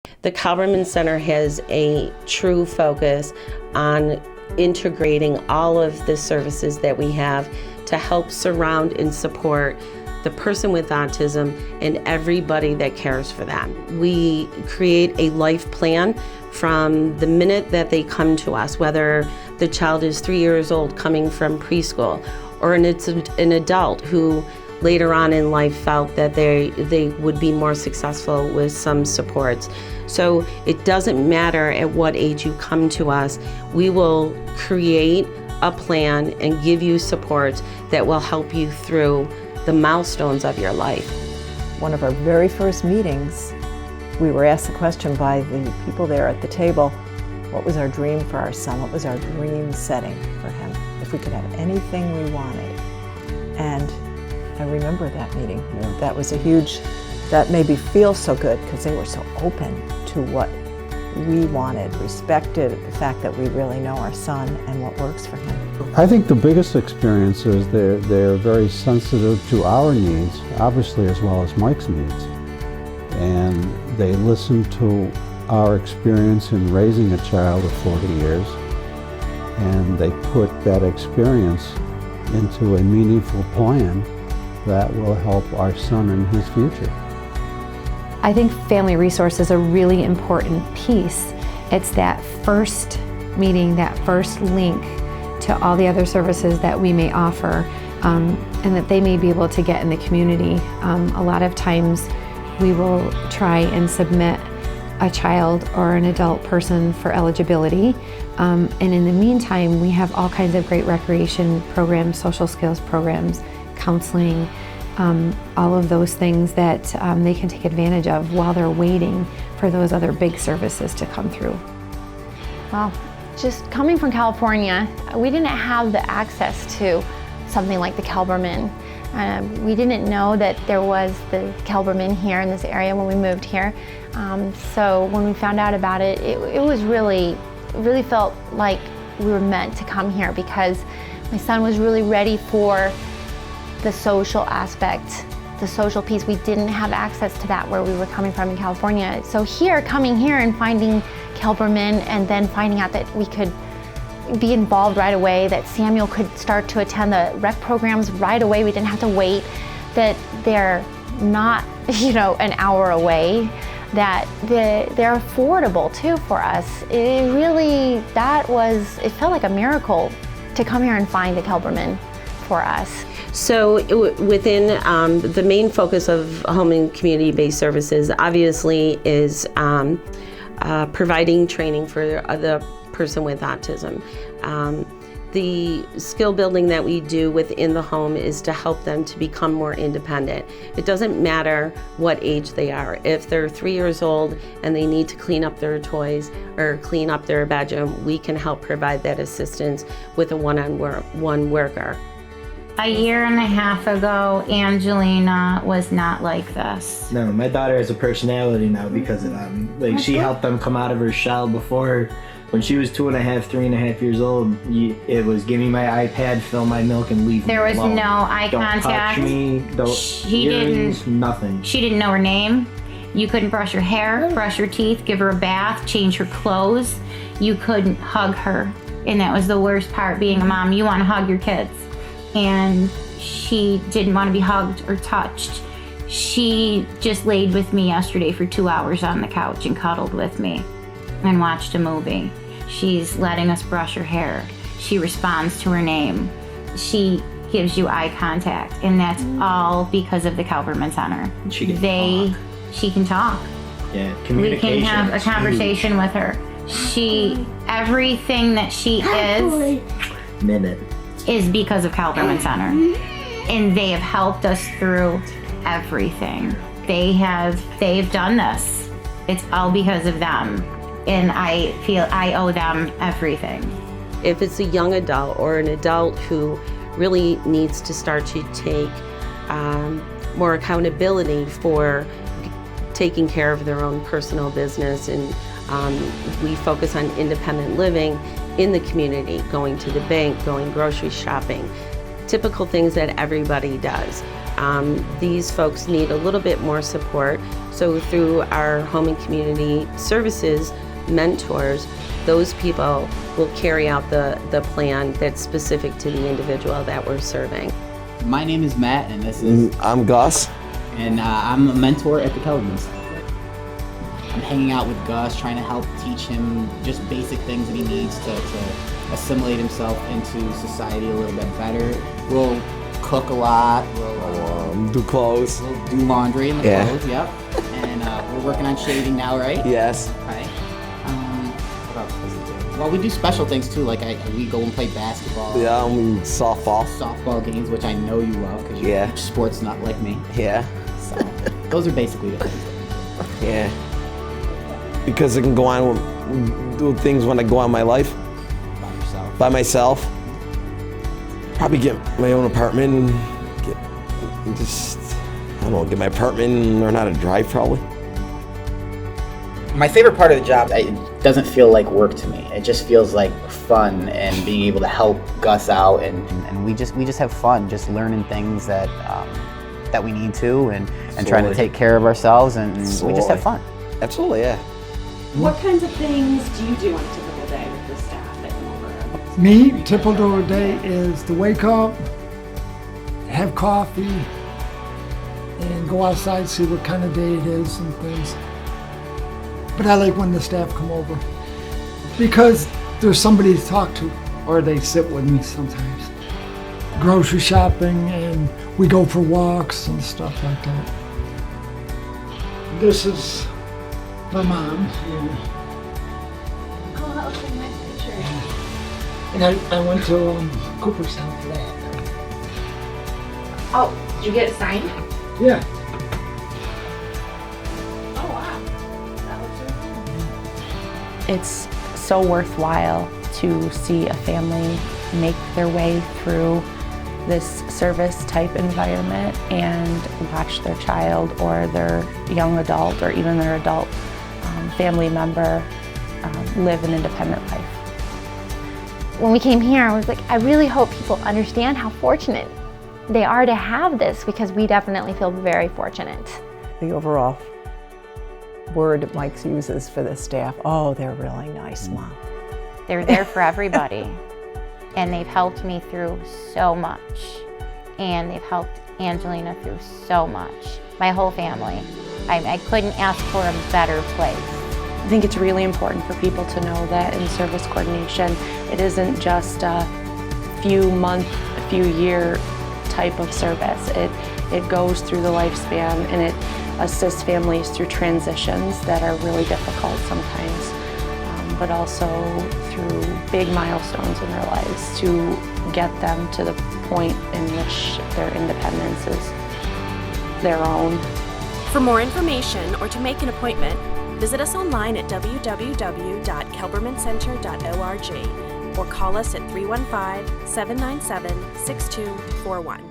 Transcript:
The Kelberman Center has a true focus on integrating all of the services that we have to help surround and support the person with autism and everybody that cares for them. We create a life plan from the minute that they come to us, whether the child is 3 years old coming from preschool, or it's an adult who later on in life felt that they would be more successful with some supports. So it doesn't matter at what age you come to us, we will create a plan and give you supports that will help you through the milestones of your life. One of our very first meetings, we were asked the question by the people there at the table, what was our dream for our son? What was our dream setting for him? If we could have anything we wanted. And I remember that meeting. That was that made me feel so good because they were so open to what we wanted, respected the fact that we really know our son and what works for him. I think the biggest experience is they're very sensitive to our needs, obviously, as well as Mike's needs. And they listen to our experience in raising a child of 40 years, and they put that experience into a meaningful plan that will help our son in his future. I think family resource is a really important piece. It's that first meeting, that first link to all the other services that we may offer, and that they may be able to get in the community. A lot of times we will try and submit a child or an adult person for eligibility. And in the meantime, we have all kinds of great recreation programs, social skills programs, counseling, all of those things that they can take advantage of while they're waiting for those other big services to come through. Well, just coming from California, we didn't have the access to something like the Kelberman. We didn't know that there was the Kelberman here in this area when we moved here. So when we found out about it, it was really felt like we were meant to come here because my son was really ready for the social aspect, the social piece. We didn't have access to that where we were coming from in California. So coming here and finding Kelberman and then finding out that we could be involved right away, that Samuel could start to attend the rec programs right away. We didn't have to wait, that they're not, an hour away, that they're affordable too for us. It felt like a miracle to come here and find a Kelberman for us. So within the main focus of home and community-based services obviously is providing training for the person with autism. The skill building that we do within the home is to help them to become more independent. It doesn't matter what age they are. If they're 3 years old and they need to clean up their toys or clean up their bedroom, we can help provide that assistance with a one-on-one worker. A year and a half ago, Angelina was not like this. No, my daughter has a personality now because of them. She helped them come out of her shell before. When she was 2.5, 3.5 years old, it was give me my iPad, fill my milk, and leave me alone. There was no eye contact. Don't touch me, nothing. She didn't know her name. You couldn't brush her hair, brush her teeth, give her a bath, change her clothes. You couldn't hug her. And that was the worst part, being a mom. You want to hug your kids. And she didn't want to be hugged or touched. She just laid with me yesterday for 2 hours on the couch and cuddled with me and watched a movie. She's letting us brush her hair. She responds to her name. She gives you eye contact, and that's all because of the Kelberman Center. She can talk. Yeah, communication. We can have a conversation with her. Everything that she is because of Kelberman Center. And they have helped us through everything. They've done this. It's all because of them. And I feel I owe them everything. If it's a young adult or an adult who really needs to start to take more accountability for taking care of their own personal business, and we focus on independent living in the community, going to the bank, going grocery shopping, typical things that everybody does. These folks need a little bit more support, So through our home and community services mentors, those people will carry out the plan that's specific to the individual that we're serving. My name is Matt, and this is... I'm Gus. And I'm a mentor at the Kelberman Center. I'm hanging out with Gus, trying to help teach him just basic things that he needs to assimilate himself into society a little bit better. We'll cook a lot. We'll do clothes. We'll do laundry and the clothes, yep. And we're working on shaving now, right? Yes. Okay. What else does he do? Well, we do special things too, like we go and play basketball. Yeah, softball. Softball games, which I know you love because you're a sports nut like me. Yeah. So those are basically the things. Yeah. Because I can go on do things when I go on my life. By myself. Probably get my own apartment and get my apartment and learn how to drive probably. My favorite part of the job, it doesn't feel like work to me. It just feels like fun and being able to help Gus out, and we just have fun, just learning things that we need to, and trying to take care of ourselves, and we just have fun. Absolutely, yeah. What kinds of things do you do on a typical day with the staff that come over? Me, typical day is to wake up, have coffee, and go outside, see what kind of day it is and things. But I like when the staff come over because there's somebody to talk to, or they sit with me sometimes. Grocery shopping, and we go for walks and stuff like that. This is my mom. Oh, that looks like a nice picture. And I went to Cooperstown for that. Oh, did you get it signed? Yeah. Oh, wow. That looks really cool. It's so worthwhile to see a family make their way through this service type environment and watch their child or their young adult or even their adult family member live an independent life. When we came here, I was like, I really hope people understand how fortunate they are to have this, because we definitely feel very fortunate. The overall word Mike uses for the staff, oh, they're really nice, Mom. They're there for everybody, and they've helped me through so much, and they've helped Angelina through so much. My whole family. I couldn't ask for a better place. I think it's really important for people to know that in service coordination, it isn't just a few month, a few year type of service. It goes through the lifespan, and it assists families through transitions that are really difficult sometimes, but also through big milestones in their lives to get them to the point in which their independence is their own. For more information or to make an appointment, visit us online at www.kelbermancenter.org or call us at 315-797-6241.